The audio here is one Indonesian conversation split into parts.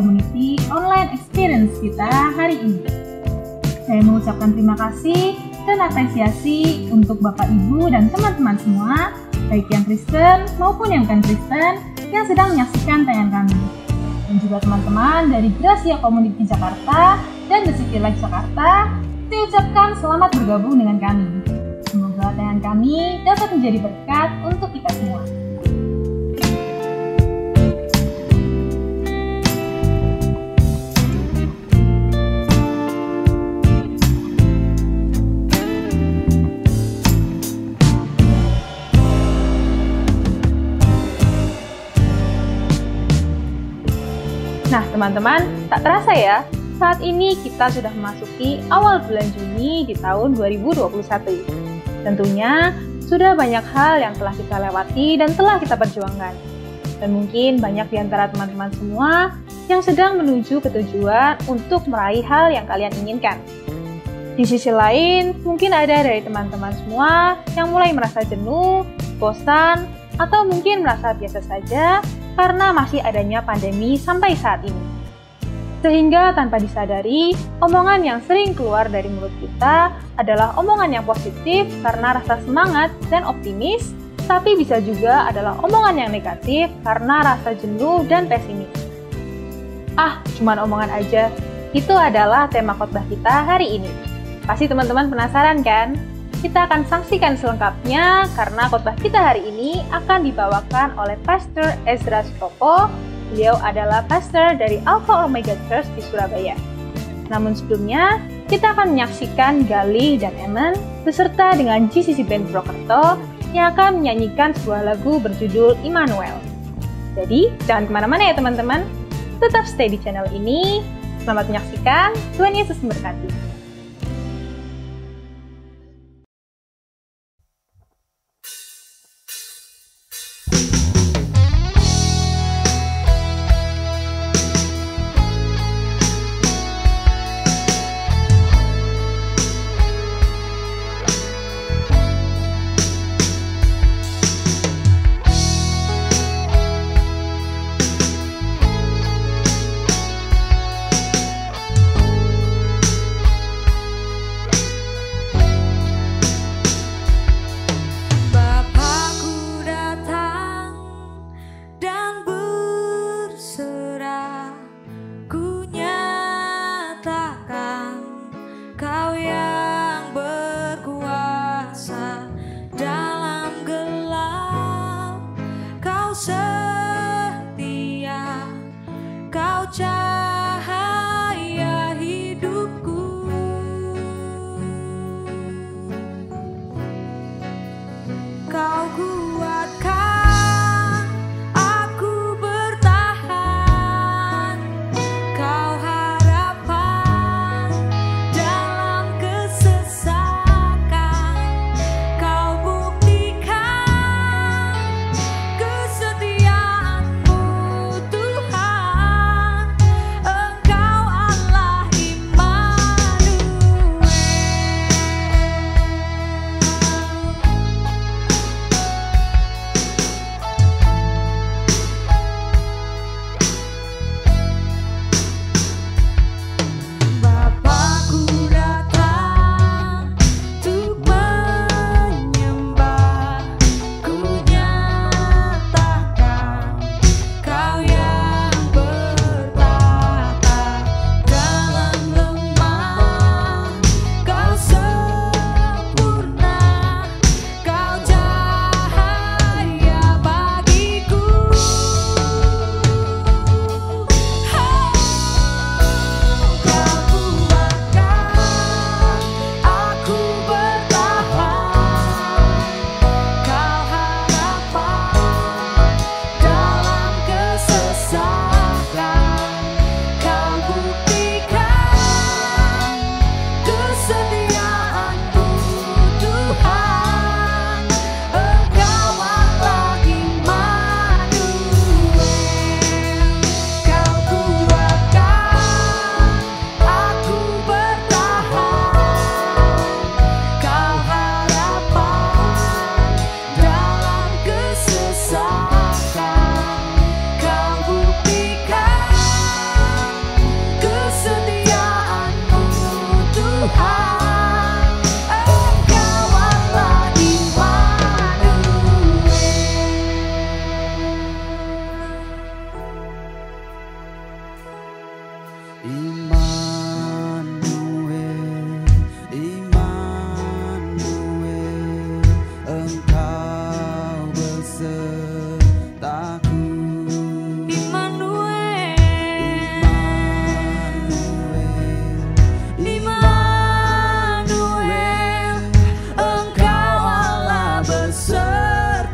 Community Online Experience kita hari ini. Saya mengucapkan terima kasih dan apresiasi untuk Bapak, Ibu, dan teman-teman semua, baik yang Kristen maupun yang bukan Kristen, yang sedang menyaksikan tayangan kami. Dan juga teman-teman dari Gracia Community Jakarta dan The City Life Jakarta, saya ucapkan selamat bergabung dengan kami. Semoga tayangan kami dapat menjadi berkat untuk kita semua. Nah teman-teman, tak terasa ya, saat ini kita sudah memasuki awal bulan Juni di tahun 2021. Tentunya, sudah banyak hal yang telah kita lewati dan telah kita perjuangkan. Dan mungkin banyak di antara teman-teman semua yang sedang menuju ke tujuan untuk meraih hal yang kalian inginkan. Di sisi lain, mungkin ada dari teman-teman semua yang mulai merasa jenuh, bosan, atau mungkin merasa biasa saja karena masih adanya pandemi sampai saat ini. Sehingga tanpa disadari, omongan yang sering keluar dari mulut kita adalah omongan yang positif karena rasa semangat dan optimis, tapi bisa juga adalah omongan yang negatif karena rasa jenuh dan pesimis. Cuman omongan aja. Itu adalah tema khotbah kita hari ini. Pasti teman-teman penasaran kan? Kita akan saksikan selengkapnya karena khotbah kita hari ini akan dibawakan oleh Pastor Ezra Sutopo. Beliau adalah pastor dari Alpha Omega Church di Surabaya. Namun sebelumnya, kita akan menyaksikan Galih dan Eman beserta dengan GCC Band Purwokerto yang akan menyanyikan sebuah lagu berjudul Immanuel. Jadi, jangan kemana-mana ya teman-teman. Tetap stay di channel ini. Selamat menyaksikan. Tuhan Yesus memberkati. Immanuel, Immanuel, Engkau besertaku. Immanuel, Immanuel, Engkau Allah besertaku.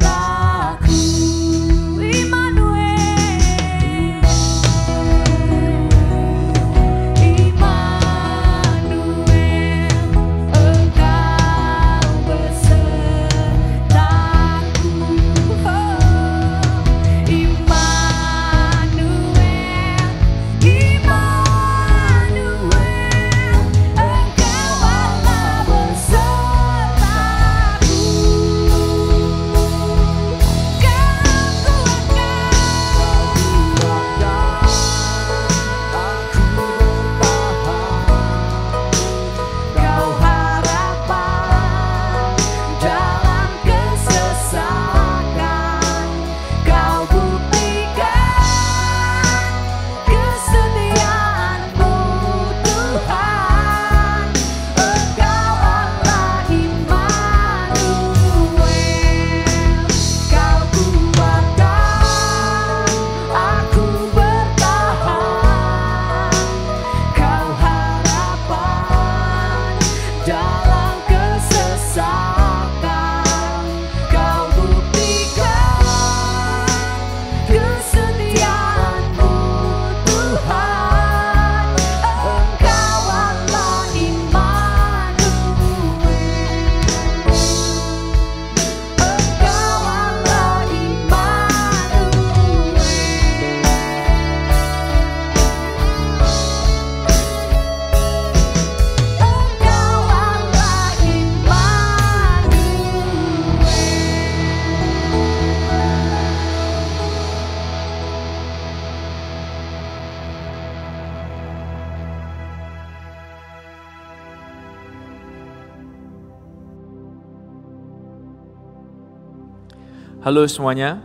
Halo semuanya,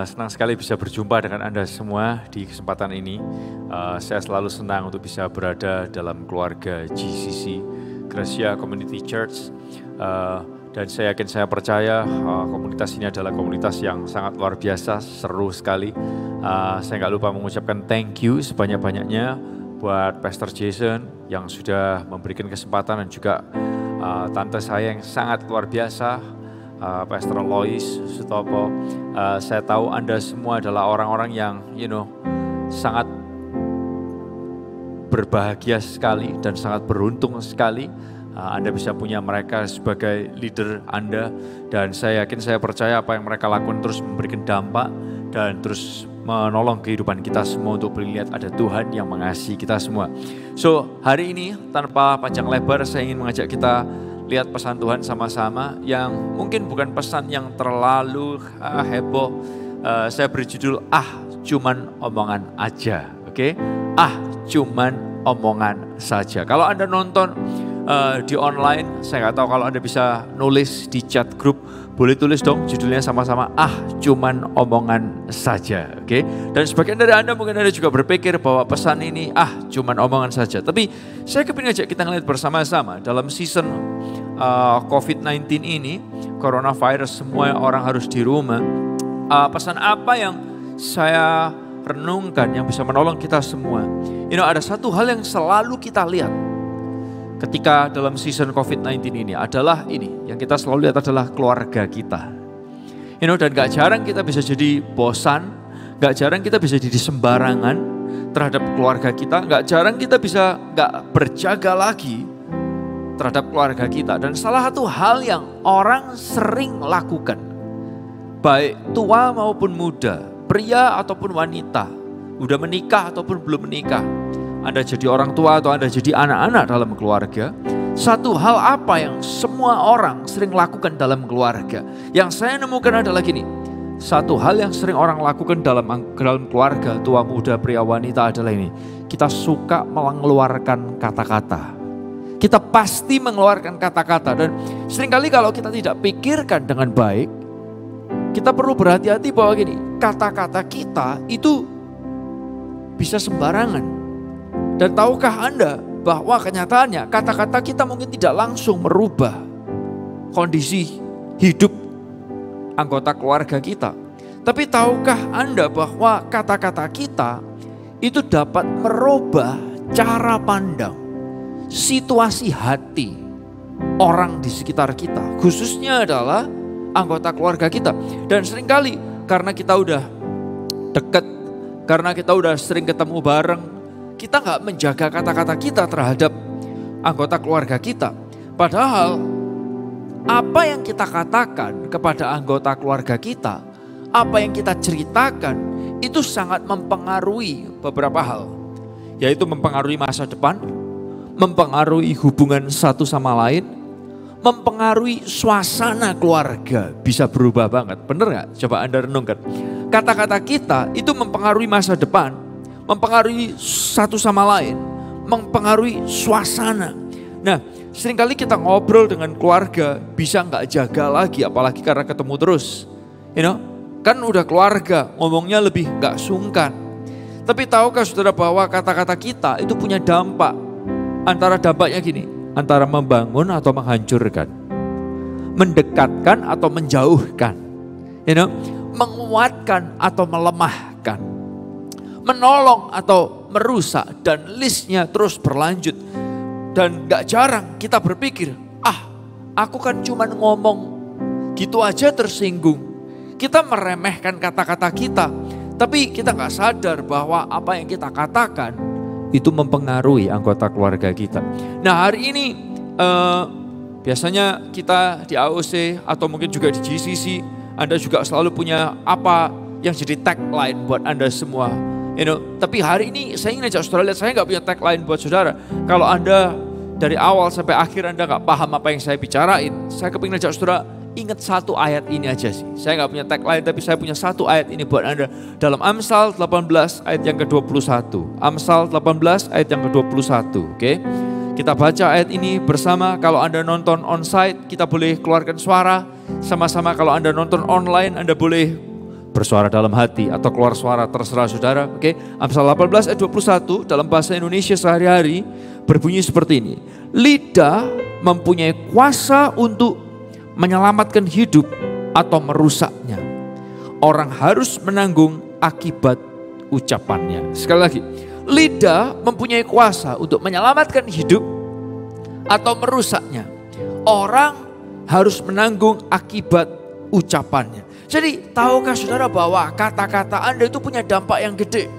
senang sekali bisa berjumpa dengan Anda semua di kesempatan ini. Saya selalu senang untuk bisa berada dalam keluarga GCC, Gracia Community Church. Dan saya yakin, saya percaya komunitas ini adalah komunitas yang sangat luar biasa, seru sekali. Saya nggak lupa mengucapkan thank you sebanyak-banyaknya buat Pastor Jason yang sudah memberikan kesempatan, dan juga tante saya yang sangat luar biasa, Pastor Lois Sutopo. Saya tahu Anda semua adalah orang-orang yang sangat berbahagia sekali dan sangat beruntung sekali. Anda bisa punya mereka sebagai leader Anda, dan saya yakin, saya percaya apa yang mereka lakukan terus memberikan dampak dan terus menolong kehidupan kita semua untuk melihat ada Tuhan yang mengasihi kita semua. So, hari ini tanpa panjang lebar saya ingin mengajak kita lihat pesan Tuhan sama-sama yang mungkin bukan pesan yang terlalu heboh. Saya beri judul cuman omongan aja, oke? Cuman omongan saja. Kalau Anda nonton di online, saya nggak tahu kalau Anda bisa nulis di chat grup, boleh tulis dong judulnya sama-sama, cuman omongan saja, oke? Dan sebagian dari Anda mungkin Anda juga berpikir bahwa pesan ini cuman omongan saja. Tapi saya kepingin ajak kita ngeliat bersama-sama dalam season COVID-19 ini, coronavirus, semua orang harus di rumah. Pesan apa yang saya renungkan yang bisa menolong kita semua? Ada satu hal yang selalu kita lihat ketika dalam season COVID-19 ini adalah yang kita selalu lihat adalah keluarga kita. Dan gak jarang kita bisa jadi bosan, gak jarang kita bisa jadi sembarangan terhadap keluarga kita, gak jarang kita bisa gak berjaga lagi terhadap keluarga kita. Dan salah satu hal yang orang sering lakukan, baik tua maupun muda, pria ataupun wanita, udah menikah ataupun belum menikah, Anda jadi orang tua atau Anda jadi anak-anak dalam keluarga, satu hal apa yang semua orang sering lakukan dalam keluarga, yang saya nemukan adalah gini, satu hal yang sering orang lakukan dalam keluarga, tua muda pria wanita, adalah ini: kita suka mengeluarkan kata-kata. Kita pasti mengeluarkan kata-kata, dan seringkali kalau kita tidak pikirkan dengan baik, kita perlu berhati-hati bahwa gini, kata-kata kita itu bisa sembarangan. Dan tahukah Anda bahwa kenyataannya kata-kata kita mungkin tidak langsung merubah kondisi hidup anggota keluarga kita. Tapi tahukah Anda bahwa kata-kata kita itu dapat merubah cara pandang, situasi hati orang di sekitar kita, khususnya adalah anggota keluarga kita. Dan seringkali karena kita udah dekat, karena kita udah sering ketemu bareng, kita nggak menjaga kata-kata kita terhadap anggota keluarga kita. Padahal apa yang kita katakan kepada anggota keluarga kita, apa yang kita ceritakan, itu sangat mempengaruhi beberapa hal. Yaitu mempengaruhi masa depan, mempengaruhi hubungan satu sama lain, mempengaruhi suasana keluarga, bisa berubah banget. Bener gak? Coba Anda renungkan. Kata-kata kita itu mempengaruhi masa depan, mempengaruhi satu sama lain, mempengaruhi suasana. Nah, seringkali kita ngobrol dengan keluarga bisa gak jaga lagi, apalagi karena ketemu terus. Kan udah keluarga, ngomongnya lebih gak sungkan. Tapi tahukah saudara bahwa kata-kata kita itu punya dampak. Antara dampaknya gini, antara membangun atau menghancurkan, mendekatkan atau menjauhkan, menguatkan atau melemahkan, menolong atau merusak, dan listnya terus berlanjut. Dan gak jarang kita berpikir, aku kan cuma ngomong gitu aja tersinggung. Kita meremehkan kata-kata kita, tapi kita gak sadar bahwa apa yang kita katakan itu mempengaruhi anggota keluarga kita. Nah, hari ini biasanya kita di AOC atau mungkin juga di GCC, Anda juga selalu punya apa yang jadi tagline buat Anda semua. Tapi hari ini saya ingin ajak saudara lihat, saya gak punya tagline buat saudara. Kalau Anda dari awal sampai akhir Anda gak paham apa yang saya bicarain, saya kepingin ajak saudara ingat satu ayat ini aja sih. Saya gak punya tagline, tapi saya punya satu ayat ini buat Anda. Dalam Amsal 18 ayat yang ke-21. Amsal 18 ayat yang ke-21. Oke? Kita baca ayat ini bersama. Kalau Anda nonton onsite, kita boleh keluarkan suara. Sama-sama kalau Anda nonton online, Anda boleh bersuara dalam hati atau keluar suara, terserah saudara. Oke? Amsal 18 ayat 21 dalam bahasa Indonesia sehari-hari berbunyi seperti ini. Lidah mempunyai kuasa untuk menyelamatkan hidup atau merusaknya. Orang harus menanggung akibat ucapannya. Sekali lagi, lidah mempunyai kuasa untuk menyelamatkan hidup atau merusaknya. Orang harus menanggung akibat ucapannya. Jadi tahukah saudara bahwa kata-kata Anda itu punya dampak yang gede.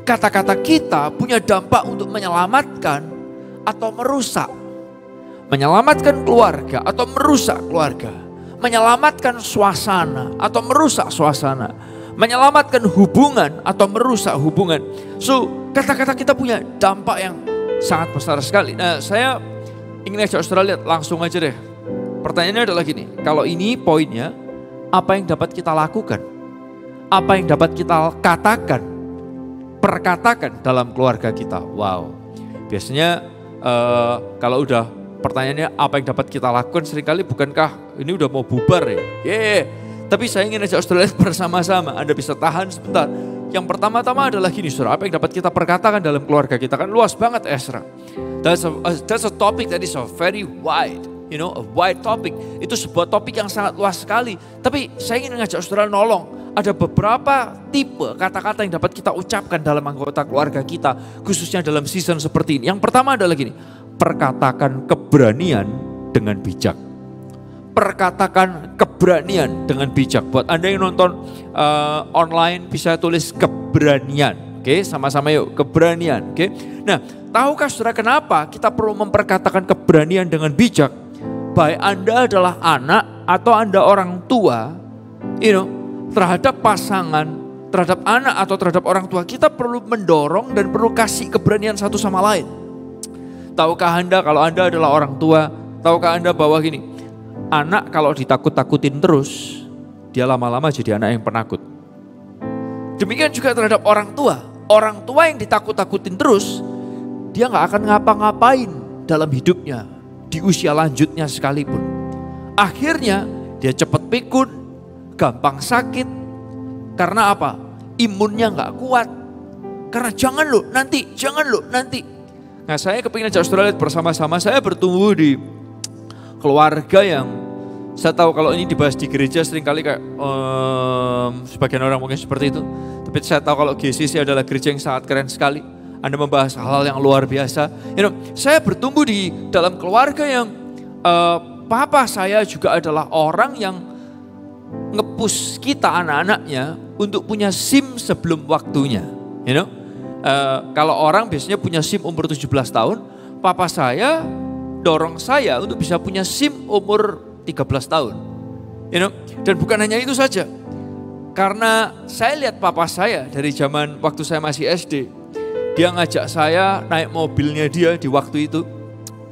Kata-kata kita punya dampak untuk menyelamatkan atau merusak. Menyelamatkan keluarga atau merusak keluarga. Menyelamatkan suasana atau merusak suasana. Menyelamatkan hubungan atau merusak hubungan. So, kata-kata kita punya dampak yang sangat besar sekali. Nah, saya ingin ajak saudara lihat langsung aja deh. Pertanyaannya adalah gini, kalau ini poinnya, apa yang dapat kita lakukan? Apa yang dapat kita katakan, perkatakan dalam keluarga kita? Wow, biasanya kalau udah pertanyaannya apa yang dapat kita lakukan, seringkali bukankah ini udah mau bubar ya? Tapi saya ingin ajak saudara lihat bersama-sama. Anda bisa tahan sebentar. Yang pertama-tama adalah gini saudara, apa yang dapat kita perkatakan dalam keluarga kita? Kan luas banget Ezra. That's a topic that is a very wide, a wide topic. Itu sebuah topik yang sangat luas sekali. Tapi saya ingin ngajak saudara nolong. Ada beberapa tipe kata-kata yang dapat kita ucapkan dalam anggota keluarga kita, khususnya dalam season seperti ini. Yang pertama adalah gini, perkatakan keberanian dengan bijak. Perkatakan keberanian dengan bijak. Buat Anda yang nonton online bisa tulis keberanian. Oke, sama-sama yuk, keberanian. Oke. Nah, tahukah saudara kenapa kita perlu memperkatakan keberanian dengan bijak? Baik Anda adalah anak atau Anda orang tua, terhadap pasangan, terhadap anak atau terhadap orang tua, kita perlu mendorong dan perlu kasih keberanian satu sama lain. Tahukah Anda kalau Anda adalah orang tua, tahukah Anda bahwa gini, anak kalau ditakut-takutin terus, dia lama-lama jadi anak yang penakut. Demikian juga terhadap orang tua yang ditakut-takutin terus, dia gak akan ngapa-ngapain dalam hidupnya, di usia lanjutnya sekalipun. Akhirnya dia cepat pikun, gampang sakit, karena apa? Imunnya gak kuat, Karena jangan loh nanti. Nah saya kepingin ajak saudara lihat bersama-sama, saya bertumbuh di keluarga yang saya tahu kalau ini dibahas di gereja seringkali kayak sebagian orang mungkin seperti itu. Tapi saya tahu kalau GCC adalah gereja yang sangat keren sekali. Anda membahas hal-hal yang luar biasa. Saya bertumbuh di dalam keluarga yang papa saya juga adalah orang yang nge-push kita anak-anaknya untuk punya SIM sebelum waktunya. Kalau orang biasanya punya SIM umur 17 tahun, papa saya dorong saya untuk bisa punya SIM umur 13 tahun. Dan bukan hanya itu saja. Karena saya lihat papa saya dari zaman waktu saya masih SD. Dia ngajak saya naik mobilnya dia di waktu itu.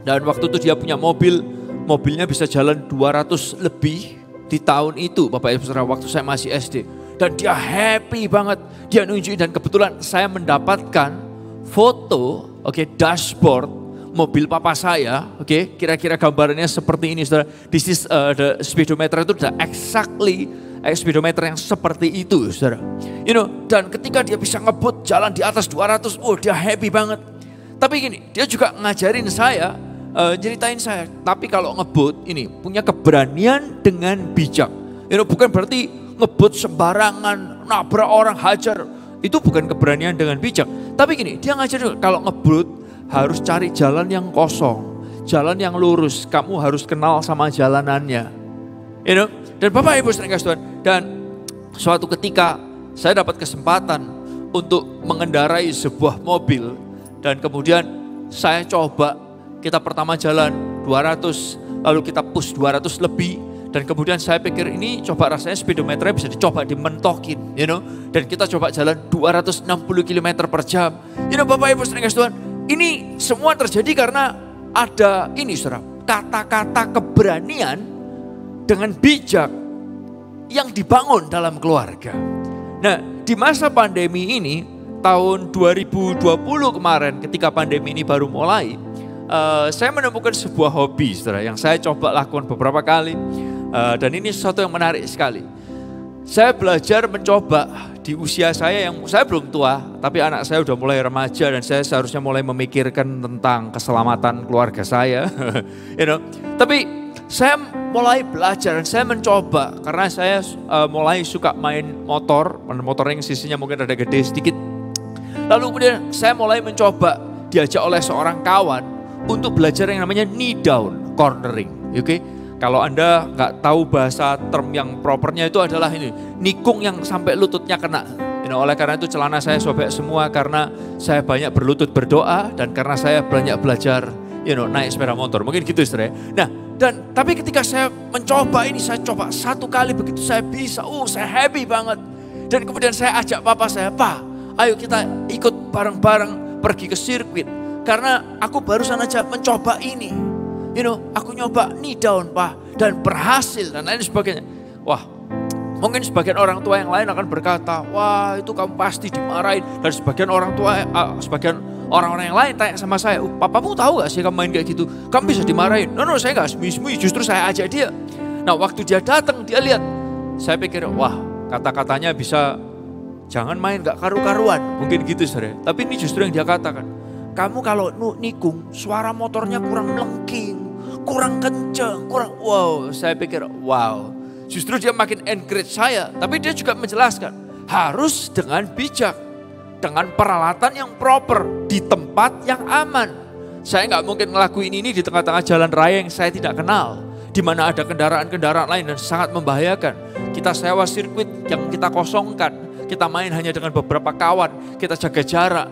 Dan waktu itu dia punya mobilnya bisa jalan 200 lebih di tahun itu Bapak Ibu Saudara waktu saya masih SD. Dan dia happy banget, dia nunjukin dan kebetulan saya mendapatkan foto, dashboard mobil papa saya, kira-kira gambarannya seperti ini, saudara. This is the speedometer itu sudah exactly speedometer yang seperti itu, saudara. Dan ketika dia bisa ngebut jalan di atas 200, dia happy banget. Tapi gini, dia juga ngajarin saya, ceritain saya, tapi kalau ngebut ini punya keberanian dengan bijak. Bukan berarti ngebut sembarangan, nabrak orang, hajar. Itu bukan keberanian dengan bijak. Tapi gini, dia ngajarin kalau ngebut harus cari jalan yang kosong, jalan yang lurus. Kamu harus kenal sama jalanannya. Dan Bapak Ibu sering kasih Tuhan. Dan suatu ketika saya dapat kesempatan untuk mengendarai sebuah mobil. Dan kemudian saya coba, kita pertama jalan 200, lalu kita push 200 lebih. Dan kemudian saya pikir ini coba rasanya speedometernya bisa dicoba dimentokin, Dan kita coba jalan 260 km per jam. Bapak Ibu sering kasih Tuhan. Ini semua terjadi karena ada ini saudara, kata-kata keberanian dengan bijak yang dibangun dalam keluarga. Nah di masa pandemi ini, tahun 2020 kemarin ketika pandemi ini baru mulai, saya menemukan sebuah hobi saudara yang saya coba lakukan beberapa kali. Dan ini sesuatu yang menarik sekali. Saya belajar mencoba di usia saya yang saya belum tua, tapi anak saya udah mulai remaja dan saya seharusnya mulai memikirkan tentang keselamatan keluarga saya. Tapi saya mulai belajar dan saya mencoba karena saya mulai suka main motor yang sisinya mungkin ada gede sedikit. Lalu kemudian saya mulai mencoba diajak oleh seorang kawan untuk belajar yang namanya knee down cornering, Kalau Anda nggak tahu bahasa term yang propernya itu adalah ini, nikung yang sampai lututnya kena. Oleh karena itu celana saya sobek semua karena saya banyak berlutut berdoa dan karena saya banyak belajar naik sepeda motor. Mungkin gitu saudara. Nah, tapi ketika saya mencoba ini, saya coba satu kali begitu saya bisa, saya happy banget. Dan kemudian saya ajak papa saya, "Pak, ayo kita ikut bareng-bareng pergi ke sirkuit. Karena aku barusan aja mencoba ini. Aku nyoba knee down Pak dan berhasil dan lain sebagainya." Wah, mungkin sebagian orang tua yang lain akan berkata, "Wah, itu kamu pasti dimarahin." Dan sebagian orang-orang yang lain tanya sama saya, "Papamu tahu gak sih kamu main kayak gitu? Kamu bisa dimarahin." No, saya gak sembunyi-sembunyi, justru saya ajak dia. Nah, waktu dia datang, dia lihat. Saya pikir, wah, kata-katanya bisa, "Jangan main gak karu-karuan." Mungkin gitu saudara. Tapi ini justru yang dia katakan, "Kamu kalau nikung, suara motornya kurang melengking, kurang kenceng, wow." Saya pikir, wow. Justru dia makin encourage saya. Tapi dia juga menjelaskan, harus dengan bijak. Dengan peralatan yang proper, di tempat yang aman. Saya nggak mungkin ngelakuin ini di tengah-tengah jalan raya yang saya tidak kenal. Di mana ada kendaraan-kendaraan lain dan sangat membahayakan. Kita sewa sirkuit yang kita kosongkan. Kita main hanya dengan beberapa kawan, kita jaga jarak.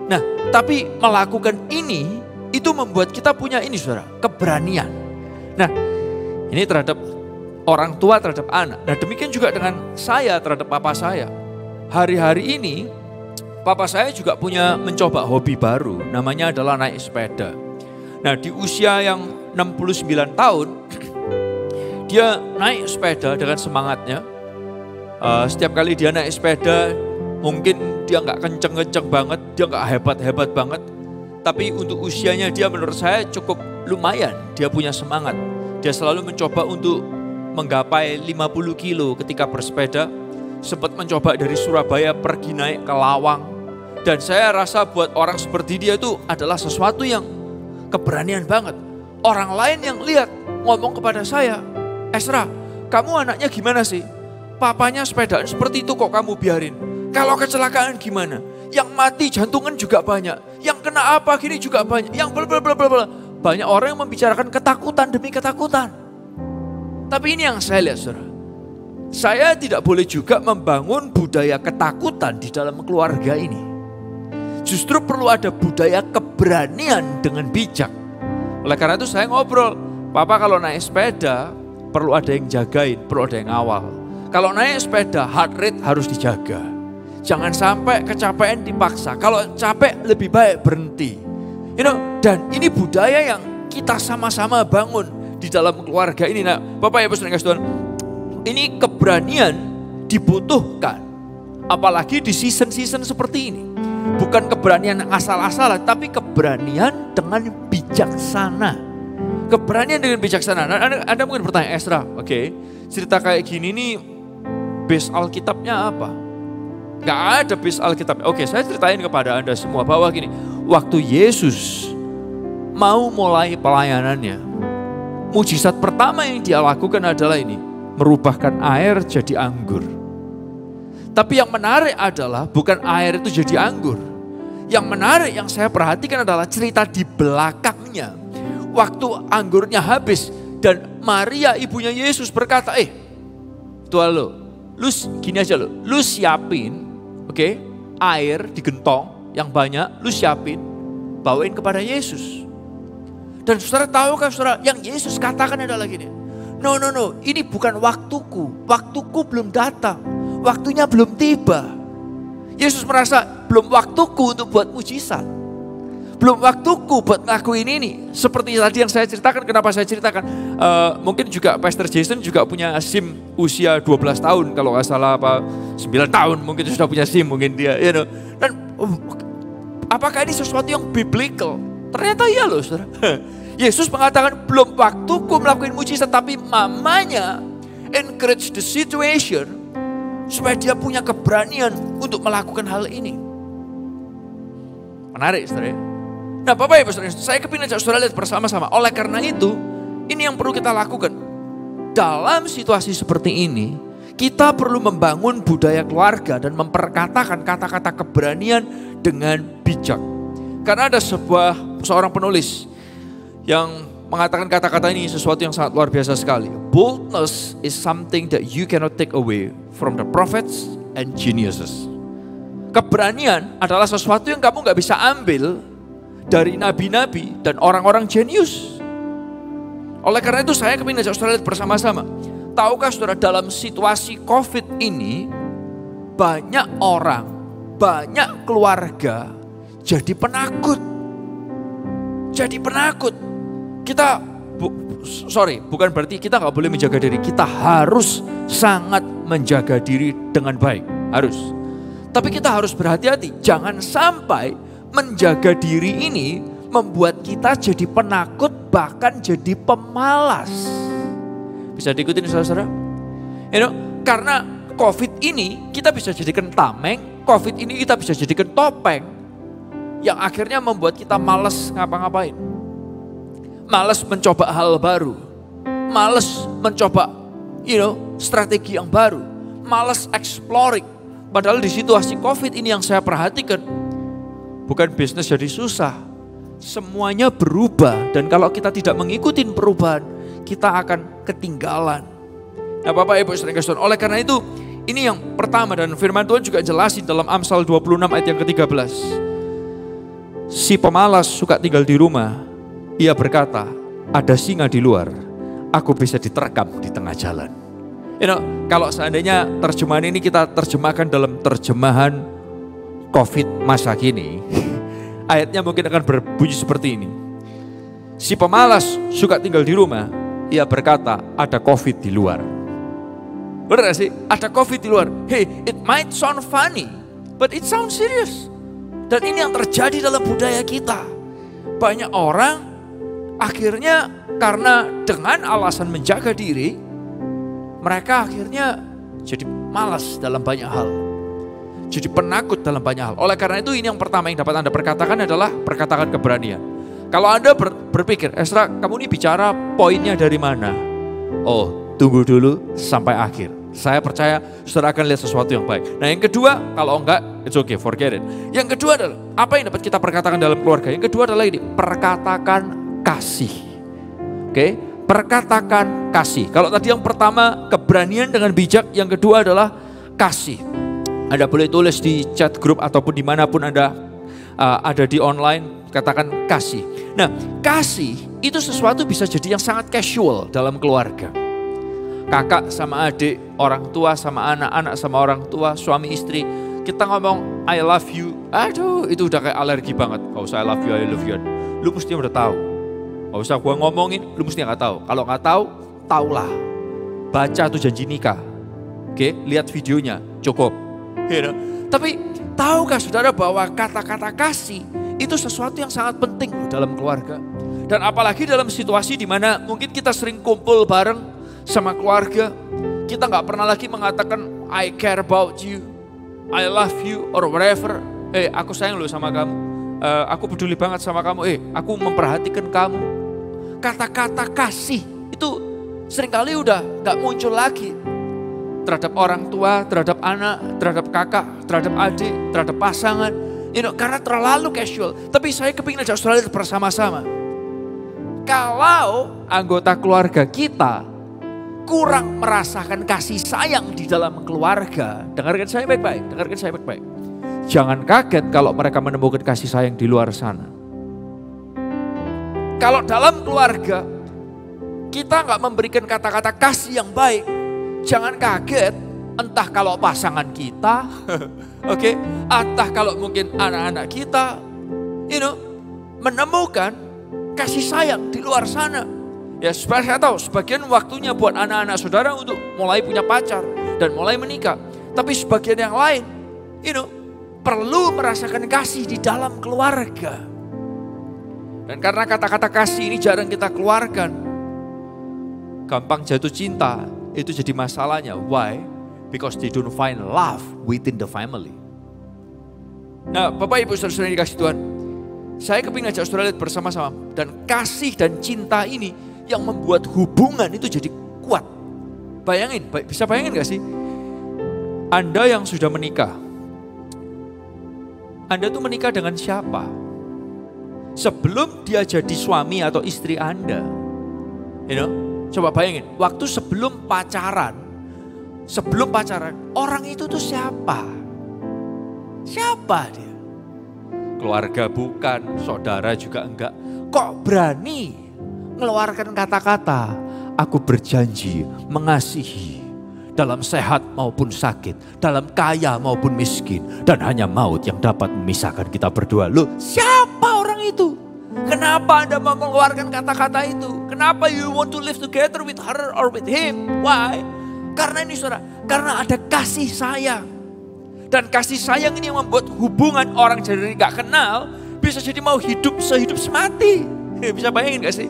Nah, tapi melakukan ini, itu membuat kita punya ini saudara, keberanian. Nah, ini terhadap orang tua terhadap anak. Nah, demikian juga dengan saya terhadap papa saya. Hari-hari ini, papa saya juga punya mencoba hobi baru, namanya adalah naik sepeda. Nah, di usia yang 69 tahun, dia naik sepeda dengan semangatnya. Setiap kali dia naik sepeda, mungkin dia nggak kenceng-kenceng banget, dia nggak hebat-hebat banget. Tapi untuk usianya dia menurut saya cukup lumayan, dia punya semangat. Dia selalu mencoba untuk menggapai 50 kilo ketika bersepeda. Sempat mencoba dari Surabaya pergi naik ke Lawang. Dan saya rasa buat orang seperti dia itu adalah sesuatu yang keberanian banget. Orang lain yang lihat ngomong kepada saya, Ezra, kamu anaknya gimana sih? Papanya sepedaan seperti itu kok kamu biarin. Kalau kecelakaan gimana? Yang mati jantungan juga banyak. Yang kena apa gini juga banyak. Yang blablabla. Banyak orang yang membicarakan ketakutan demi ketakutan. Tapi ini yang saya lihat, saudara. Saya tidak boleh juga membangun budaya ketakutan di dalam keluarga ini. Justru perlu ada budaya keberanian dengan bijak. Oleh karena itu saya ngobrol, Papa kalau naik sepeda perlu ada yang jagain, perlu ada yang ngawal. Kalau naik sepeda heart rate harus dijaga. Jangan sampai kecapean dipaksa. Kalau capek lebih baik berhenti. Dan ini budaya yang kita sama-sama bangun di dalam keluarga ini. Nah, Bapak Ibu Saudara Tuhan, ini keberanian dibutuhkan. Apalagi di season-season seperti ini. Bukan keberanian asal-asalan, tapi keberanian dengan bijaksana. Keberanian dengan bijaksana. Anda mungkin bertanya, Ezra, oke, cerita kayak gini nih, base Alkitabnya apa? Gak ada base Alkitab. Oke, saya ceritain kepada Anda semua bahwa gini, waktu Yesus mau mulai pelayanannya, mujizat pertama yang dia lakukan adalah ini, merubahkan air jadi anggur. Tapi yang menarik adalah bukan air itu jadi anggur. Yang menarik yang saya perhatikan adalah cerita di belakangnya. Waktu anggurnya habis dan Maria ibunya Yesus berkata, Tuhan lu gini aja lu siapin, oke, air di gentong yang banyak, lu siapin, bawain kepada Yesus. Dan saudara tahu kan saudara, yang Yesus katakan adalah gini, no, ini bukan waktuku belum datang, waktunya belum tiba. Yesus merasa belum waktuku untuk buat mujizat. Belum waktuku buat ngelakuin ini. Seperti tadi yang saya ceritakan, kenapa saya ceritakan. Mungkin juga Pastor Jason juga punya SIM usia 12 tahun. Kalau nggak salah 9 tahun mungkin sudah punya SIM mungkin dia. Dan apakah ini sesuatu yang biblical? Ternyata iya loh saudara. Yesus mengatakan belum waktuku melakukan mujizat. Tapi mamanya encourage the situation supaya dia punya keberanian untuk melakukan hal ini. Menarik saudara. Nah Bapak Ibu Saudara, saya kepingin ajak saudara lihat bersama-sama. Oleh karena itu, ini yang perlu kita lakukan. Dalam situasi seperti ini, kita perlu membangun budaya keluarga dan memperkatakan kata-kata keberanian dengan bijak. Karena ada seorang penulis yang mengatakan kata-kata ini sesuatu yang sangat luar biasa sekali. Boldness is something that you cannot take away from the prophets and geniuses. Keberanian adalah sesuatu yang kamu gak bisa ambil dari nabi-nabi dan orang-orang jenius. Oleh karena itu saya ingin ajak saudara lihat bersama-sama. Tahukah saudara dalam situasi COVID ini, banyak orang, banyak keluarga jadi penakut. Jadi penakut. Bukan berarti kita gak boleh menjaga diri. Kita harus sangat menjaga diri dengan baik. Harus. Tapi kita harus berhati-hati. Jangan sampai menjaga diri ini membuat kita jadi penakut, bahkan jadi pemalas. Bisa diikutin saudara-saudara? Karena COVID ini kita bisa jadikan tameng, COVID ini kita bisa jadikan topeng, yang akhirnya membuat kita malas ngapa-ngapain. Malas mencoba hal baru. Malas mencoba strategi yang baru. Malas exploring. Padahal di situasi COVID ini yang saya perhatikan, bukan bisnis jadi susah. Semuanya berubah. Dan kalau kita tidak mengikuti perubahan, kita akan ketinggalan. Nah Bapak Ibu Saudara Kristen, oleh karena itu, ini yang pertama dan firman Tuhan juga jelasin dalam Amsal 26 ayat yang ke-13. Si pemalas suka tinggal di rumah. Ia berkata, ada singa di luar, aku bisa diterkam di tengah jalan. Kalau seandainya terjemahan ini kita terjemahkan dalam terjemahan COVID masa kini, ayatnya mungkin akan berbunyi seperti ini. Si pemalas suka tinggal di rumah, ia berkata ada COVID di luar. Benar gak sih? Ada COVID di luar. Hey, it might sound funny, but it sounds serious. Dan ini yang terjadi dalam budaya kita. Banyak orang akhirnya karena dengan alasan menjaga diri, mereka akhirnya jadi malas dalam banyak hal. Jadi penakut dalam banyak hal. Oleh karena itu ini yang pertama yang dapat Anda perkatakan adalah perkataan keberanian. Kalau Anda berpikir, Ezra kamu ini bicara poinnya dari mana? Oh, tunggu dulu sampai akhir. Saya percaya saudara akan lihat sesuatu yang baik. Nah yang kedua, kalau enggak, it's okay, forget it. Yang kedua adalah, apa yang dapat kita perkatakan dalam keluarga? Yang kedua adalah ini, perkatakan kasih. Oke, perkatakan kasih. Kalau tadi yang pertama, keberanian dengan bijak. Yang kedua adalah kasih. Anda boleh tulis di chat grup ataupun dimanapun Anda ada di online, katakan kasih. Nah, kasih itu sesuatu bisa jadi yang sangat casual dalam keluarga. Kakak sama adik, orang tua sama anak, anak sama orang tua, suami istri. Kita ngomong I love you, aduh itu udah kayak alergi banget. Gak usah I love you, lu mesti udah tahu. Gak usah gua ngomongin, lu mesti gak tahu. Kalau gak tahu, taulah. Baca tuh janji nikah. Oke, lihat videonya, cukup. Tapi tahukah saudara bahwa kata-kata kasih itu sesuatu yang sangat penting dalam keluarga. Dan apalagi dalam situasi di mana mungkin kita sering kumpul bareng sama keluarga. Kita gak pernah lagi mengatakan I care about you, I love you or whatever. Aku sayang loh sama kamu, aku peduli banget sama kamu, aku memperhatikan kamu. Kata-kata kasih itu seringkali udah gak muncul lagi. Terhadap orang tua, terhadap anak, terhadap kakak, terhadap adik, terhadap pasangan. Karena terlalu casual. Tapi saya kepingin ajak saudara bersama-sama. Kalau anggota keluarga kita kurang merasakan kasih sayang di dalam keluarga. Dengarkan saya baik-baik. Jangan kaget kalau mereka menemukan kasih sayang di luar sana. Kalau dalam keluarga kita gak memberikan kata-kata kasih yang baik, jangan kaget, entah kalau pasangan kita, entah kalau mungkin anak-anak kita, menemukan kasih sayang di luar sana. Ya, saya tahu sebagian waktunya buat anak-anak saudara untuk mulai punya pacar dan mulai menikah. Tapi sebagian yang lain, perlu merasakan kasih di dalam keluarga. Dan karena kata-kata kasih ini jarang kita keluarkan, gampang jatuh cinta. Itu jadi masalahnya. Why? Because they don't find love within the family. Nah, Bapak Ibu saudara yang dikasih Tuhan, saya kepingin ajak saudara lihat bersama-sama. Dan kasih dan cinta ini yang membuat hubungan itu jadi kuat. Bisa bayangin gak sih? Anda yang sudah menikah, Anda tuh menikah dengan siapa? Sebelum dia jadi suami atau istri Anda, coba bayangin, waktu sebelum pacaran, orang itu tuh siapa? Siapa dia? Keluarga bukan, saudara juga enggak. Kok berani mengeluarkan kata-kata, aku berjanji mengasihi dalam sehat maupun sakit, dalam kaya maupun miskin, dan hanya maut yang dapat memisahkan kita berdua. Loh, siapa orang itu? Kenapa Anda mau mengeluarkan kata-kata itu? Kenapa you want to live together with her or with him? Why? Karena ini saudara, karena ada kasih sayang. Dan kasih sayang ini yang membuat hubungan orang jadi gak kenal, bisa jadi mau hidup sehidup semati. Bisa bayangin gak sih?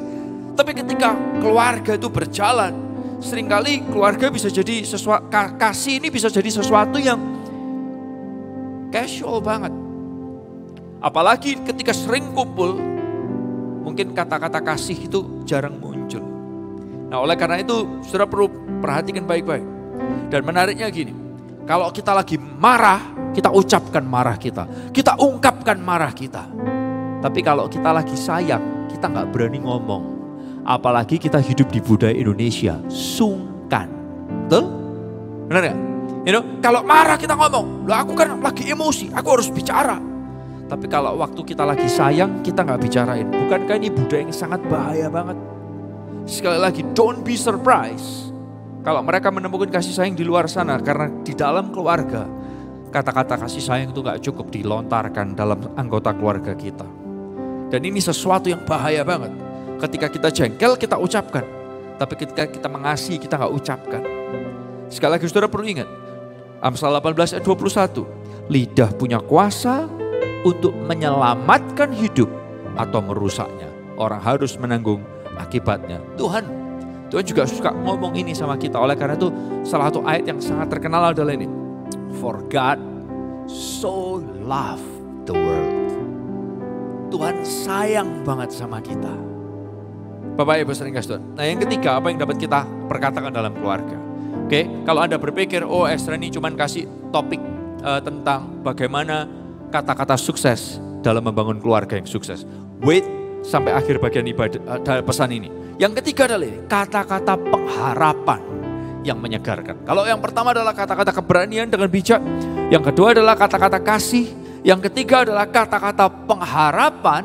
Tapi ketika keluarga itu berjalan, seringkali keluarga bisa jadi sesuatu, kasih ini bisa jadi sesuatu yang casual banget. Apalagi ketika sering kumpul, mungkin kata-kata kasih itu jarang muncul. Nah, oleh karena itu saudara perlu perhatikan baik-baik. Dan menariknya gini, kalau kita lagi marah, kita ucapkan marah kita. Kita ungkapkan marah kita. Tapi kalau kita lagi sayang, kita gak berani ngomong. Apalagi kita hidup di budaya Indonesia, sungkan. Betul? Benar gak? Kalau marah kita ngomong, loh aku kan lagi emosi, aku harus bicara. Tapi kalau waktu kita lagi sayang, kita gak bicarain. Bukankah ini budaya yang sangat bahaya banget? Sekali lagi, don't be surprised kalau mereka menemukan kasih sayang di luar sana. Karena di dalam keluarga, kata-kata kasih sayang itu gak cukup dilontarkan dalam anggota keluarga kita. Dan ini sesuatu yang bahaya banget. Ketika kita jengkel, kita ucapkan. Tapi ketika kita mengasihi, kita gak ucapkan. Sekali lagi saudara perlu ingat, Amsal 18 ayat 21. Lidah punya kuasa untuk menyelamatkan hidup atau merusaknya. Orang harus menanggung akibatnya. Tuhan juga suka ngomong ini sama kita. Oleh karena itu salah satu ayat yang sangat terkenal adalah ini. For God so love the world. Tuhan sayang banget sama kita. Bapak Ibu sering kasih Tuhan. Nah yang ketiga, apa yang dapat kita perkatakan dalam keluarga? Oke, kalau Anda berpikir, oh Esra ini cuma kasih topik tentang bagaimana kata-kata sukses dalam membangun keluarga yang sukses. Wait sampai akhir bagian ibadah pesan ini. Yang ketiga adalah ini, kata-kata pengharapan yang menyegarkan. Kalau yang pertama adalah kata-kata keberanian dengan bijak. Yang kedua adalah kata-kata kasih. Yang ketiga adalah kata-kata pengharapan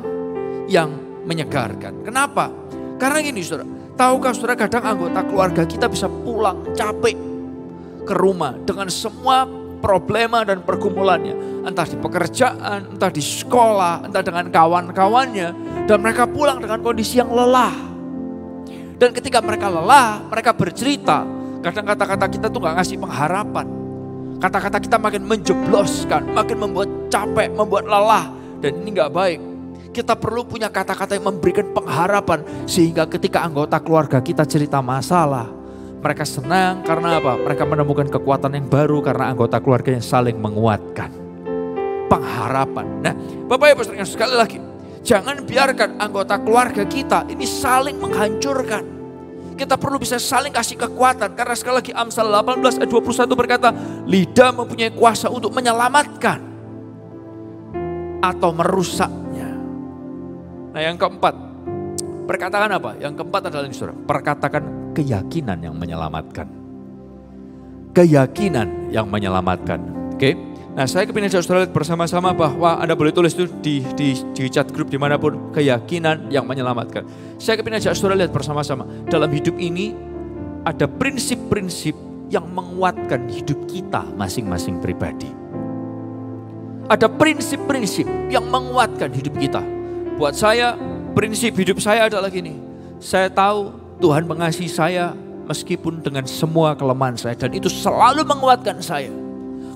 yang menyegarkan. Kenapa? Karena gini saudara, tahukah saudara kadang anggota keluarga kita bisa pulang capek ke rumah dengan semua problema dan pergumulannya. Entah di pekerjaan, entah di sekolah, entah dengan kawan-kawannya. Dan mereka pulang dengan kondisi yang lelah. Dan ketika mereka lelah, mereka bercerita. Kadang kata-kata kita tuh gak ngasih pengharapan. Kata-kata kita makin menjebloskan, makin membuat capek, membuat lelah. Dan ini gak baik. Kita perlu punya kata-kata yang memberikan pengharapan. Sehingga ketika anggota keluarga kita cerita masalah, mereka senang karena apa? Mereka menemukan kekuatan yang baru karena anggota keluarga yang saling menguatkan. Pengharapan. Nah, Bapak Ibu sekali lagi, jangan biarkan anggota keluarga kita ini saling menghancurkan. Kita perlu bisa saling kasih kekuatan. Karena sekali lagi Amsal 18 ayat 21 berkata, lidah mempunyai kuasa untuk menyelamatkan atau merusaknya. Nah yang keempat, perkataan apa? Yang keempat adalah ini saudara, perkatakan keyakinan yang menyelamatkan. Keyakinan yang menyelamatkan. Oke. Nah saya kepingin ajak saudara lihat bersama-sama bahwa Anda boleh tulis itu di chat grup dimanapun, keyakinan yang menyelamatkan. Saya kepingin ajak saudara lihat bersama-sama. Dalam hidup ini ada prinsip-prinsip yang menguatkan hidup kita masing-masing pribadi. Ada prinsip-prinsip yang menguatkan hidup kita. Buat saya, prinsip hidup saya adalah gini. Saya tahu Tuhan mengasihi saya meskipun dengan semua kelemahan saya. Dan itu selalu menguatkan saya.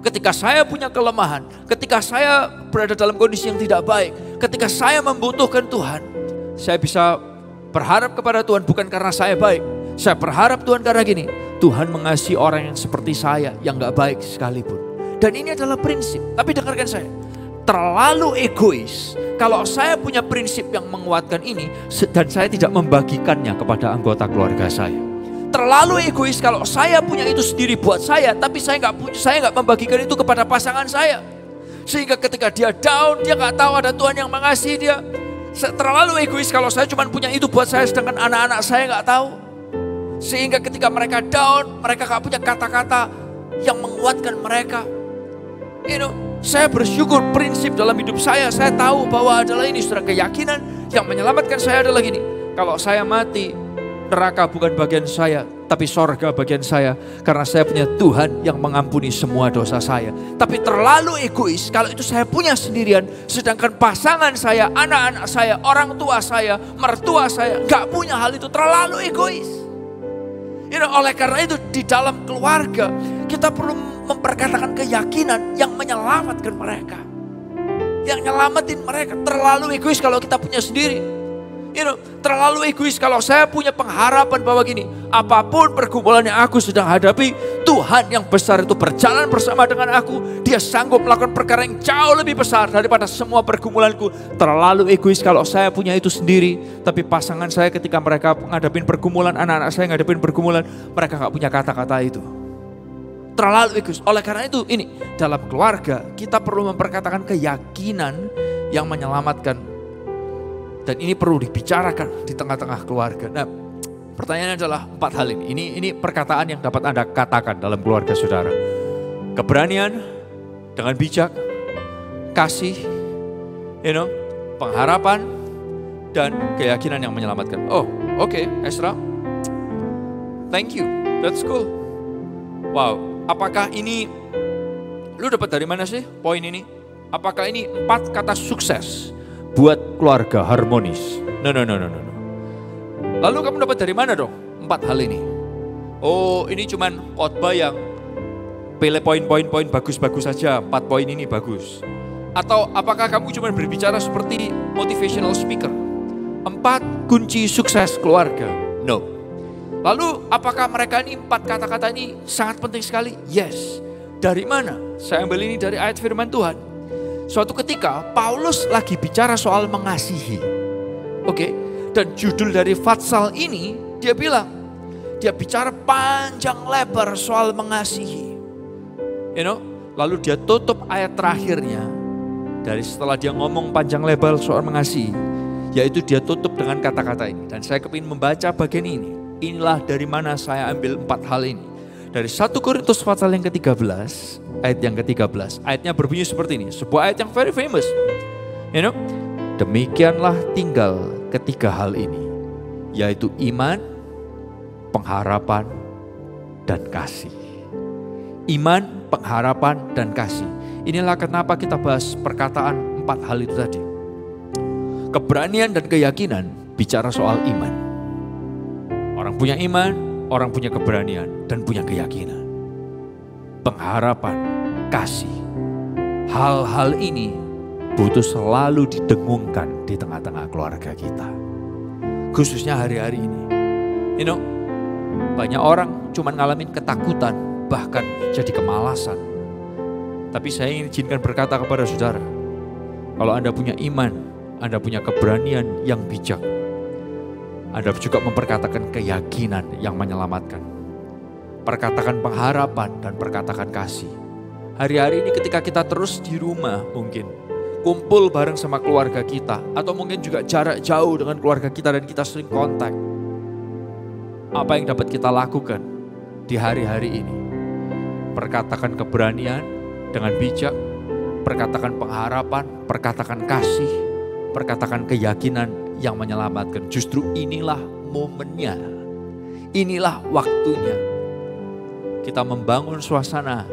Ketika saya punya kelemahan, ketika saya berada dalam kondisi yang tidak baik, ketika saya membutuhkan Tuhan, saya bisa berharap kepada Tuhan bukan karena saya baik. Saya berharap Tuhan karena gini, Tuhan mengasihi orang yang seperti saya, yang gak baik sekalipun. Dan ini adalah prinsip. Tapi dengarkan saya, terlalu egois. Kalau saya punya prinsip yang menguatkan ini, dan saya tidak membagikannya kepada anggota keluarga saya. Terlalu egois kalau saya punya itu sendiri buat saya, tapi saya nggak membagikan itu kepada pasangan saya. Sehingga ketika dia down, dia nggak tahu ada Tuhan yang mengasihi dia. Terlalu egois kalau saya cuma punya itu buat saya, sedangkan anak-anak saya nggak tahu. Sehingga ketika mereka down, mereka nggak punya kata-kata yang menguatkan mereka. Saya bersyukur prinsip dalam hidup saya tahu bahwa adalah ini saudara, keyakinan yang menyelamatkan saya adalah gini. Kalau saya mati, neraka bukan bagian saya, tapi sorga bagian saya. Karena saya punya Tuhan yang mengampuni semua dosa saya. Tapi terlalu egois kalau itu saya punya sendirian. Sedangkan pasangan saya, anak-anak saya, orang tua saya, mertua saya gak punya hal itu, terlalu egois. Oleh karena itu di dalam keluarga kita perlu memperkatakan keyakinan yang menyelamatkan mereka. Yang nyelamatin mereka. Terlalu egois kalau kita punya sendiri. Terlalu egois kalau saya punya pengharapan bahwa gini, apapun pergumulan yang aku sedang hadapi, Tuhan yang besar itu berjalan bersama dengan aku. Dia sanggup melakukan perkara yang jauh lebih besar daripada semua pergumulanku. Terlalu egois kalau saya punya itu sendiri, tapi pasangan saya ketika mereka ngadepin pergumulan, anak-anak saya ngadepin pergumulan, mereka gak punya kata-kata itu. Terlalu egois. Oleh karena itu ini, dalam keluarga kita perlu memperkatakan keyakinan yang menyelamatkan. Dan ini perlu dibicarakan di tengah-tengah keluarga. Nah, pertanyaannya adalah 4 hal ini. Ini perkataan yang dapat Anda katakan dalam keluarga saudara. Keberanian dengan bijak, kasih, pengharapan, dan keyakinan yang menyelamatkan. Oh, oke, Esra. Thank you, that's cool. Wow, apakah ini, lu dapat dari mana sih poin ini? Apakah ini 4 kata sukses buat keluarga harmonis? No. Lalu kamu dapat dari mana dong 4 hal ini? Oh, ini cuman khotbah yang pilih poin-poin bagus-bagus saja, 4 poin ini bagus. Atau apakah kamu cuma berbicara seperti motivational speaker? 4 kunci sukses keluarga? No. Lalu apakah mereka ini 4 kata-kata ini sangat penting sekali? Yes. Dari mana? Saya ambil ini dari ayat firman Tuhan. Suatu ketika Paulus lagi bicara soal mengasihi. Oke, dan judul dari Fatsal ini dia bilang, dia bicara panjang lebar soal mengasihi. Lalu dia tutup ayat terakhirnya. Dari setelah dia ngomong panjang lebar soal mengasihi, yaitu dia tutup dengan kata-kata ini. Dan saya kepingin membaca bagian ini. Inilah dari mana saya ambil 4 hal ini. Dari 1 Korintus pasal yang ke-13, ayat yang ke-13. Ayatnya berbunyi seperti ini. Sebuah ayat yang very famous. Demikianlah tinggal ketiga hal ini. Yaitu iman, pengharapan, dan kasih. Iman, pengharapan, dan kasih. Inilah kenapa kita bahas perkataan 4 hal itu tadi. Keberanian dan keyakinan bicara soal iman. Orang punya iman, orang punya keberanian, dan punya keyakinan. Pengharapan, kasih. Hal-hal ini butuh selalu didengungkan di tengah-tengah keluarga kita. Khususnya hari-hari ini. Banyak orang cuma ngalamin ketakutan, bahkan jadi kemalasan. Tapi saya ingin izinkan berkata kepada saudara, kalau Anda punya iman, Anda punya keberanian yang bijak, Anda juga memperkatakan keyakinan yang menyelamatkan. Perkatakan pengharapan dan perkatakan kasih. Hari-hari ini ketika kita terus di rumah mungkin, kumpul bareng sama keluarga kita, atau mungkin juga jarak jauh dengan keluarga kita dan kita sering kontak. Apa yang dapat kita lakukan di hari-hari ini? Perkatakan keberanian dengan bijak, perkatakan pengharapan, perkatakan kasih, perkatakan keyakinan yang menyelamatkan. Justru inilah momennya, inilah waktunya. Kita membangun suasana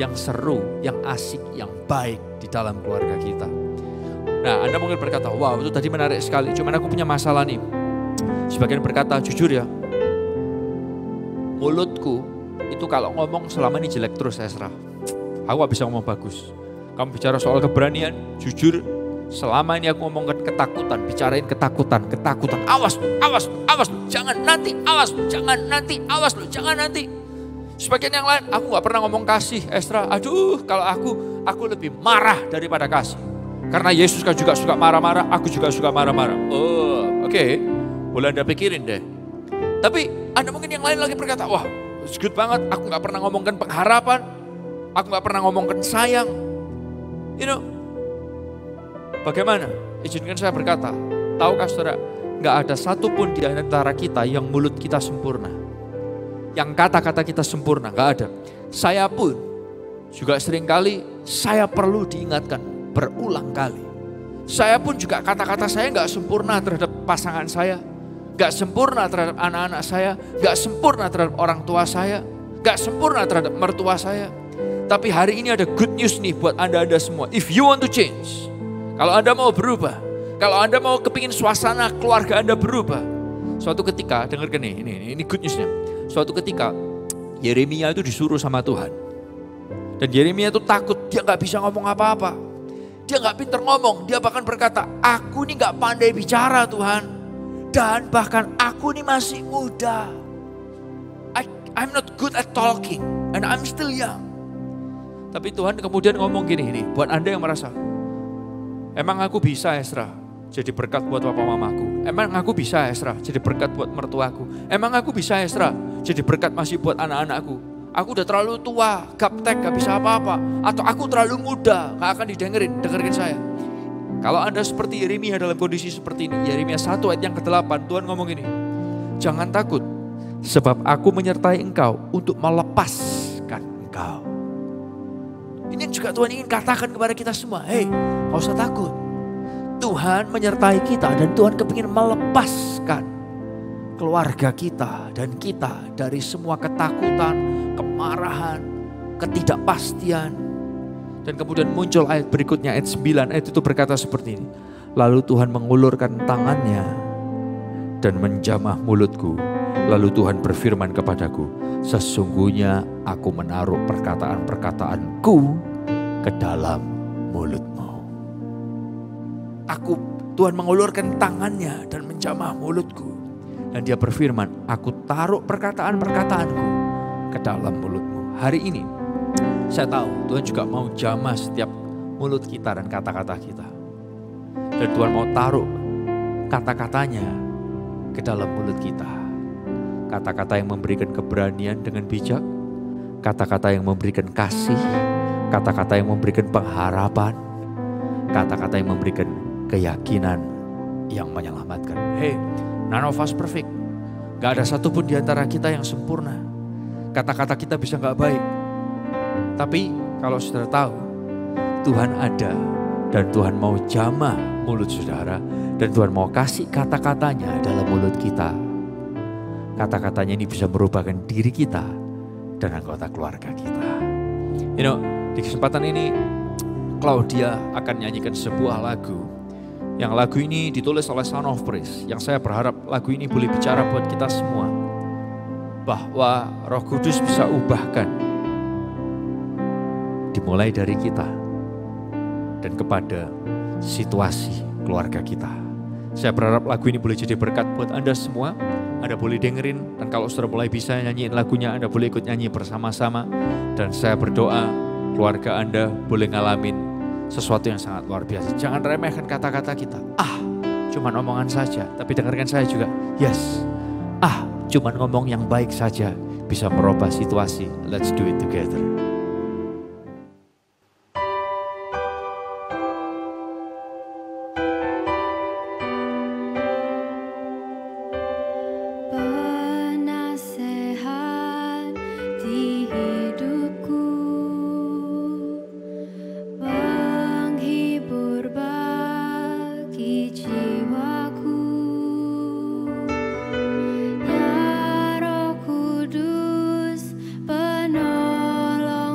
yang seru, yang asik, yang baik di dalam keluarga kita. Nah, Anda mungkin berkata, wow itu tadi menarik sekali, cuman aku punya masalah nih. Sebagian berkata, jujur ya, mulutku itu kalau ngomong selama ini jelek terus, Esra. Aku gak bisa ngomong bagus. Kamu bicara soal keberanian, jujur, selama ini aku ngomongkan ketakutan, bicarain ketakutan. Awas, jangan nanti, awas, jangan nanti. Sebagian yang lain, aku gak pernah ngomong kasih, Esra. Aduh, kalau aku lebih marah daripada kasih. Karena Yesus kan juga suka marah-marah, aku juga suka marah-marah. Oh, oke. Boleh Anda pikirin deh. Tapi Anda mungkin yang lain lagi berkata, wah, it's good banget, aku gak pernah ngomongkan pengharapan, aku gak pernah ngomongkan sayang. Bagaimana? Izinkan saya berkata, tahukah saudara, gak ada satupun di antara kita yang mulut kita sempurna. Yang kata-kata kita sempurna, gak ada. Saya pun juga seringkali saya perlu diingatkan berulang kali. Saya pun juga kata-kata saya gak sempurna terhadap pasangan saya. Gak sempurna terhadap anak-anak saya, gak sempurna terhadap orang tua saya, gak sempurna terhadap mertua saya. Tapi hari ini ada good news nih buat Anda semua. If you want to change, kalau Anda mau berubah, kalau Anda mau kepingin suasana keluarga Anda berubah, suatu ketika, dengarkan nih, ini good newsnya. Suatu ketika Yeremia itu disuruh sama Tuhan. Dan Yeremia itu takut, dia gak bisa ngomong apa-apa. Dia gak pintar ngomong, dia bahkan berkata, aku ini gak pandai bicara Tuhan. Dan bahkan aku ini masih muda. I'm not good at talking and I'm still young. Tapi Tuhan kemudian ngomong gini, buat Anda yang merasa, emang aku bisa Esra jadi berkat buat papa mamaku? Emang aku bisa Esra jadi berkat buat mertuaku? Emang aku bisa Esra jadi berkat masih buat anak-anakku? Aku udah terlalu tua, gaptek, gak bisa apa-apa. Atau aku terlalu muda, gak akan dengerin saya. Kalau Anda seperti Yeremia dalam kondisi seperti ini, Yeremia 1 ayat yang ke-8, Tuhan ngomong gini, jangan takut, sebab aku menyertai engkau untuk melepaskan engkau. Ini yang juga Tuhan ingin katakan kepada kita semua, hey, gak usah takut. Tuhan menyertai kita dan Tuhan kepingin melepaskan keluarga kita dan kita dari semua ketakutan, kemarahan, ketidakpastian. Dan kemudian muncul ayat berikutnya, ayat 9, ayat itu berkata seperti ini. Lalu Tuhan mengulurkan tangannya dan menjamah mulutku. Lalu Tuhan berfirman kepadaku, sesungguhnya aku menaruh perkataan-perkataanku ke dalam mulutmu. Tuhan mengulurkan tangannya dan menjamah mulutku. Dan dia berfirman, aku taruh perkataan-perkataanku ke dalam mulutmu. Hari ini, Saya tahu Tuhan juga mau jamah setiap mulut kita dan kata-kata kita. Dan Tuhan mau taruh kata-katanya ke dalam mulut kita. Kata-kata yang memberikan keberanian dengan bijak, kata-kata yang memberikan kasih, kata-kata yang memberikan pengharapan, kata-kata yang memberikan keyakinan yang menyelamatkan. Hey, none of us perfect. Gak ada satupun di antara kita yang sempurna. Kata-kata kita bisa gak baik. Tapi kalau saudara tahu, Tuhan ada dan Tuhan mau jamah mulut saudara. Dan Tuhan mau kasih kata-katanya dalam mulut kita. Kata-katanya ini bisa merupakan diri kita dan anggota keluarga kita. You know, di kesempatan ini Claudia akan nyanyikan sebuah lagu. Yang lagu ini ditulis oleh Son of Praise. Yang saya berharap lagu ini boleh bicara buat kita semua. Bahwa Roh Kudus bisa ubahkan. Dimulai dari kita. Dan kepada situasi keluarga kita. Saya berharap lagu ini boleh jadi berkat buat Anda semua. Anda boleh dengerin. Dan kalau sudah mulai bisa nyanyiin lagunya, Anda boleh ikut nyanyi bersama-sama. Dan saya berdoa keluarga Anda boleh ngalamin sesuatu yang sangat luar biasa. Jangan remehkan kata-kata kita. Cuman omongan saja. Tapi dengarkan saya juga. Yes. Cuman ngomong yang baik saja bisa merubah situasi. Let's do it together. Roh Kudus penolong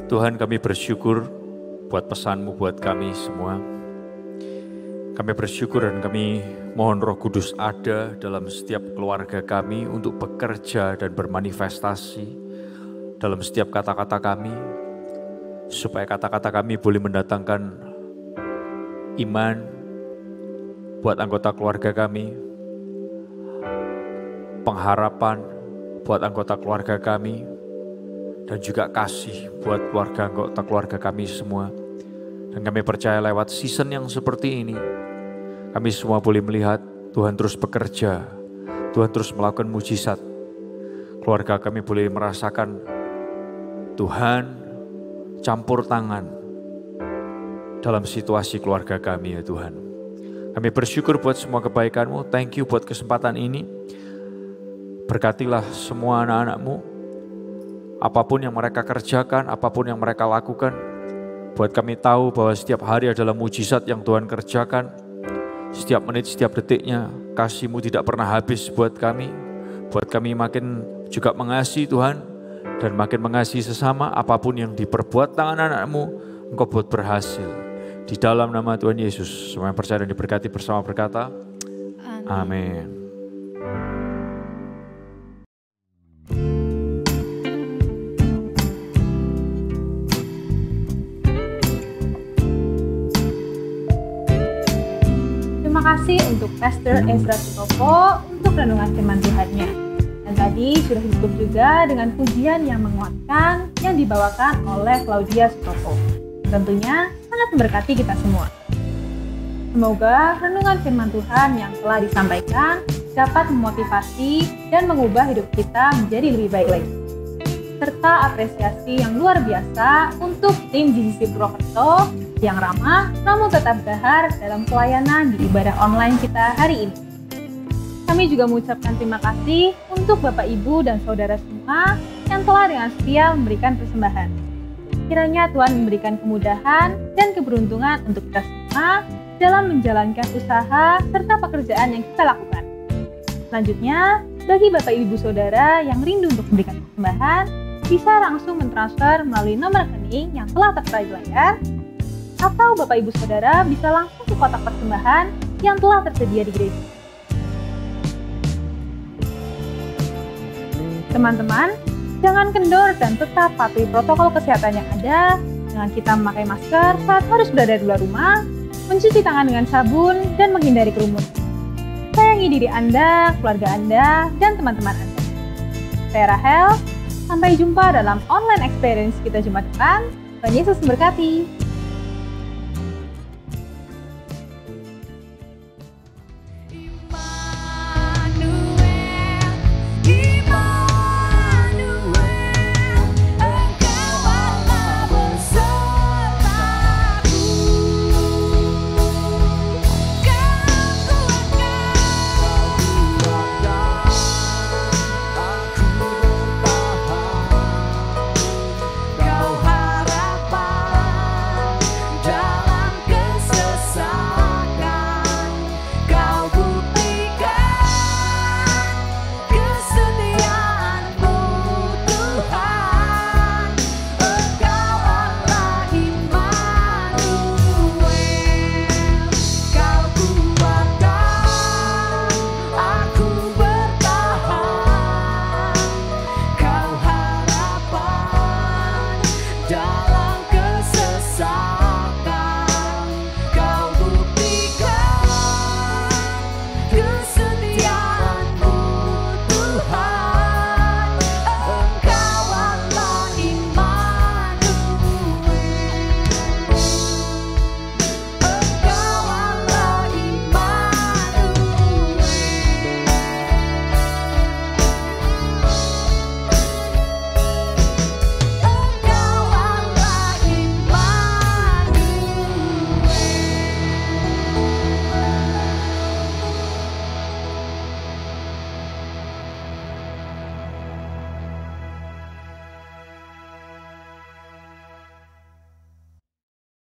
Tuhan, kami bersyukur buat pesan-Mu buat kami semua. Kami bersyukur dan kami mohon Roh Kudus ada dalam setiap keluarga kami untuk bekerja dan bermanifestasi dalam setiap kata-kata kami, supaya kata-kata kami boleh mendatangkan iman buat anggota keluarga kami, pengharapan buat anggota keluarga kami, dan juga kasih buat anggota keluarga kami semua. Dan kami percaya lewat season yang seperti ini, kami semua boleh melihat Tuhan terus bekerja, Tuhan terus melakukan mujizat. Keluarga kami boleh merasakan Tuhan campur tangan dalam situasi keluarga kami ya Tuhan. Kami bersyukur buat semua kebaikan-Mu, thank you buat kesempatan ini. Berkatilah semua anak-anak-Mu, apapun yang mereka kerjakan, apapun yang mereka lakukan. Buat kami tahu bahwa setiap hari adalah mujizat yang Tuhan kerjakan. Setiap menit, setiap detiknya, kasih-Mu tidak pernah habis buat kami. Buat kami makin juga mengasihi Tuhan, dan makin mengasihi sesama. Apapun yang diperbuat tangan anak-Mu, Engkau buat berhasil. Di dalam nama Tuhan Yesus, semua yang percaya dan diberkati bersama berkata, amin. Terima kasih untuk Pastor Ezra Sutopo untuk renungan firman Tuhan-Nya. Dan tadi sudah ditutup juga dengan pujian yang menguatkan yang dibawakan oleh Claudia Sutopo. Tentunya sangat memberkati kita semua. Semoga renungan firman Tuhan yang telah disampaikan dapat memotivasi dan mengubah hidup kita menjadi lebih baik lagi. Serta apresiasi yang luar biasa untuk tim GCC Purwokerto yang ramah namun tetap gahar dalam pelayanan di ibadah online kita hari ini. Kami juga mengucapkan terima kasih untuk Bapak, Ibu, dan Saudara semua yang telah dengan setia memberikan persembahan. Kiranya Tuhan memberikan kemudahan dan keberuntungan untuk kita semua dalam menjalankan usaha serta pekerjaan yang kita lakukan. Selanjutnya, bagi Bapak, Ibu, Saudara yang rindu untuk memberikan persembahan, bisa langsung mentransfer melalui nomor rekening yang telah tertera di layar, atau Bapak Ibu Saudara bisa langsung ke kotak persembahan yang telah tersedia di gereja. Teman-teman, jangan kendor dan tetap patuhi protokol kesehatan yang ada dengan kita memakai masker saat harus berada di luar rumah, mencuci tangan dengan sabun, dan menghindari kerumunan. Sayangi diri Anda, keluarga Anda, dan teman-teman Anda. Saya Rahel, sampai jumpa dalam online experience kita Jumat depan. Tuhan Yesus memberkati.